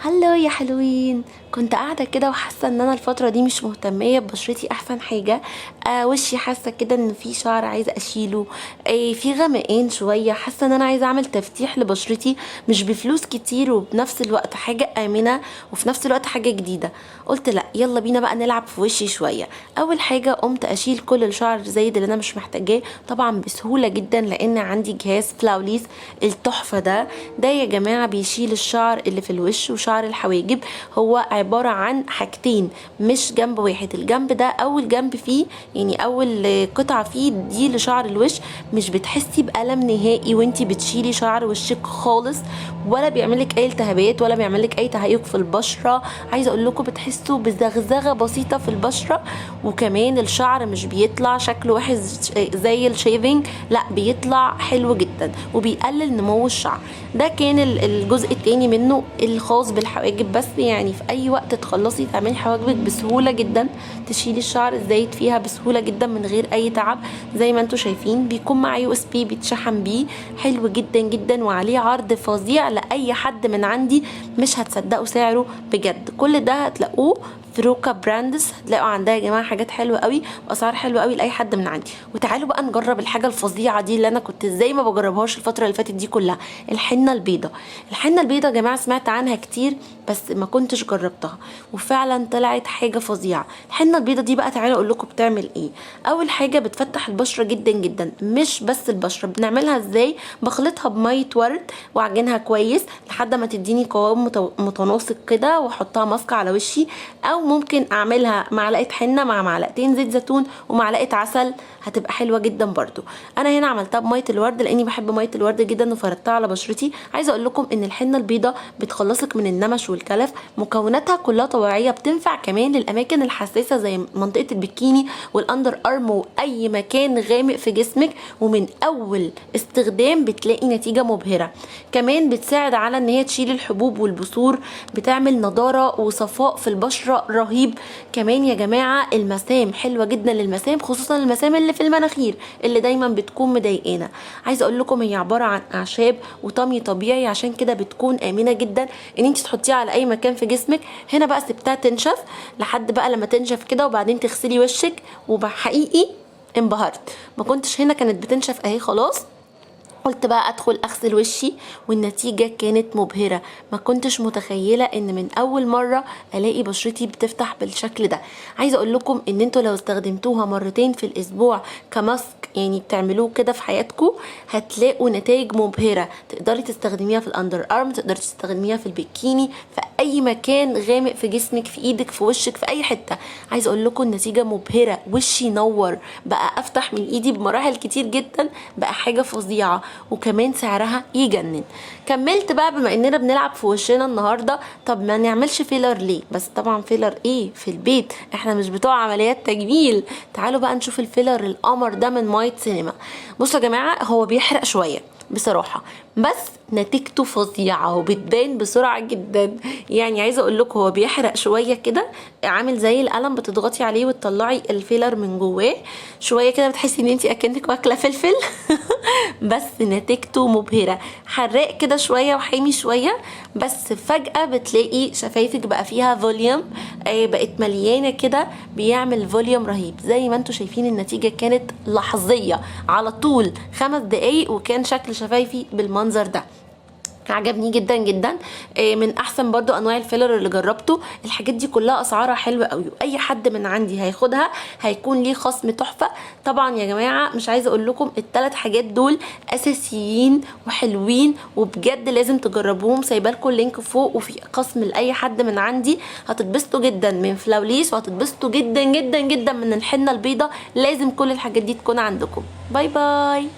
هلو يا حلوين. كنت قاعده كده وحاسه ان انا الفتره دي مش مهتميه ببشرتي احسن حاجه. وشي حاسه كده ان في شعر عايزه اشيله. في غمقان شويه، حاسه ان انا عايزه اعمل تفتيح لبشرتي مش بفلوس كتير وبنفس الوقت حاجه امنه وفي نفس الوقت حاجه جديده. قلت لا، يلا بينا بقى نلعب في وشي شويه. اول حاجه قمت اشيل كل الشعر الزايد اللي انا مش محتاجاه، طبعا بسهوله جدا لان عندي جهاز فلاوليس التحفه ده يا جماعه بيشيل الشعر اللي في الوش وشعر الحواجب. هو عباره عن حاجتين مش جنب واحد. الجنب ده اول جنب فيه، يعني اول قطعه فيه دي لشعر الوش، مش بتحسي بألم نهائي وانتي بتشيلي شعر وشك خالص، ولا بيعملك اي التهابات ولا بيعملك اي تهيج في البشره. عايزه اقول لكم بتحسوا بزغزغه بسيطه في البشره، وكمان الشعر مش بيطلع شكله وحش زي الشيفنج، لا بيطلع حلو جدا وبيقلل نمو الشعر. ده كان الجزء التاني منه الخاص بالحواجب. بس يعني في اي وقت تخلصي تعملي حواجبك بسهوله جدا، تشيلي الشعر الزايد فيها بسهوله جدا من غير اي تعب. زي ما انتم شايفين بيكون معاه USB بيتشحن بيه، حلو جدا جدا وعليه عرض فظيع لاي حد من عندي. مش هتصدقوا سعره بجد. كل ده هتلاقوه في روكا براندز، هتلاقوا عندها يا جماعه حاجات حلوه قوي واسعار حلوه قوي لاي حد من عندي. وتعالوا بقى نجرب الحاجه الفظيعه دي اللي انا كنت ازاي ما بجربهاش الفتره اللي فاتت دي كلها، الحنه البيضاء. الحنه البيضاء يا جماعه سمعت عنها كتير بس ما كنتش جربتها، وفعلا طلعت حاجه فظيعه. الحنه البيضاء دي بقى تعالوا اقول لكم بتعمل ايه. اول حاجه بتفتح البشره جدا جدا، مش بس البشره. بنعملها ازاي؟ بخلطها بميه ورد واعجنها كويس لحد ما تديني قوام متناسق كده، واحطها ماسكه على وشي. او ممكن اعملها معلقه حنه مع معلقتين زيت زيتون ومعلقه عسل، هتبقى حلوه جدا برضو. انا هنا عملتها بميه الورد لاني بحب ميه الورد جدا وفردتها على بشرتي. عايزه اقول لكم ان الحنه البيضاء بتخلصك من النمش والكلف، مكوناتها كلها طبيعيه، بتنفع كمان للاماكن الحساسه زي منطقه البكيني والاندر ارم واي مكان غامق في جسمك، ومن اول استخدام بتلاقي نتيجه مبهره. كمان بتساعد على ان هي تشيل الحبوب والبثور، بتعمل نضاره وصفاء في البشره رهيب. كمان يا جماعه المسام حلوه جدا للمسام، خصوصا المسام اللي في المناخير اللي دايما بتكون مضايقانا. عايزه اقول لكم هي عباره عن اعشاب وطمي طبيعي، عشان كده بتكون امنه جدا ان انت تحطيها على اي مكان في جسمك. هنا بقى سبتها تنشف لحد بقى لما تنشف كده، وبعدين تغسلي وشك. وبحقيقي انبهرت، ما كنتش هنا كانت بتنشف اهي خلاص. قلت بقى ادخل اغسل وشي والنتيجة كانت مبهرة. ما كنتش متخيلة ان من اول مرة الاقي بشرتي بتفتح بالشكل ده. عايزة اقول لكم ان انتوا لو استخدمتوها مرتين في الاسبوع كماسك، يعني بتعملوه كده في حياتكم، هتلاقوا نتائج مبهرة. تقدري تستخدميها في الاندر ارم، تقدري تستخدميها في البيكيني، في اي مكان غامق في جسمك، في ايدك، في وشك، في اي حتة. عايزة اقول لكم النتيجة مبهرة. وشي نور بقى افتح من ايدي بمراحل كتير جدا، بقى حاجة فظيعة، وكمان سعرها يجنن. كملت بقى بما اننا بنلعب في وشنا النهارده، طب ما نعملش فيلر ليه؟ بس طبعا فيلر ايه في البيت، احنا مش بتوع عمليات تجميل. تعالوا بقى نشوف الفيلر القمر ده من مايت سينما. بصوا يا جماعه هو بيحرق شويه بصراحه، بس نتيجته فظيعه وبتبان بسرعه جدا. يعني عايزه اقول لكم هو بيحرق شويه كده، عامل زي القلم بتضغطي عليه وتطلعي الفيلر من جواه شويه كده، بتحسي ان انت اكنك واكله فلفل بس نتيجته مبهره. حراق كده شويه وحامي شويه، بس فجاه بتلاقي شفايفك بقى فيها فوليوم، بقت مليانه كده، بيعمل فوليوم رهيب. زي ما انتم شايفين النتيجه كانت لحظيه على طول 5 دقايق، وكان شكل شفايفي بالمنظر ده. عجبني جدا جدا. من احسن برضو انواع الفيلر اللي جربته. الحاجات دي كلها اسعارها حلوه قوي، واي حد من عندي هياخدها هيكون ليه خصم تحفه. طبعا يا جماعه مش عايزه اقول لكم ال3 حاجات دول اساسيين وحلوين وبجد لازم تجربوهم. سايبه لكم اللينك فوق وفي خصم لاي حد من عندي. هتتبسطوا جدا من فلاوليس، وهتتبسطوا جدا جدا جدا من الحنه البيضاء. لازم كل الحاجات دي تكون عندكم. باي باي.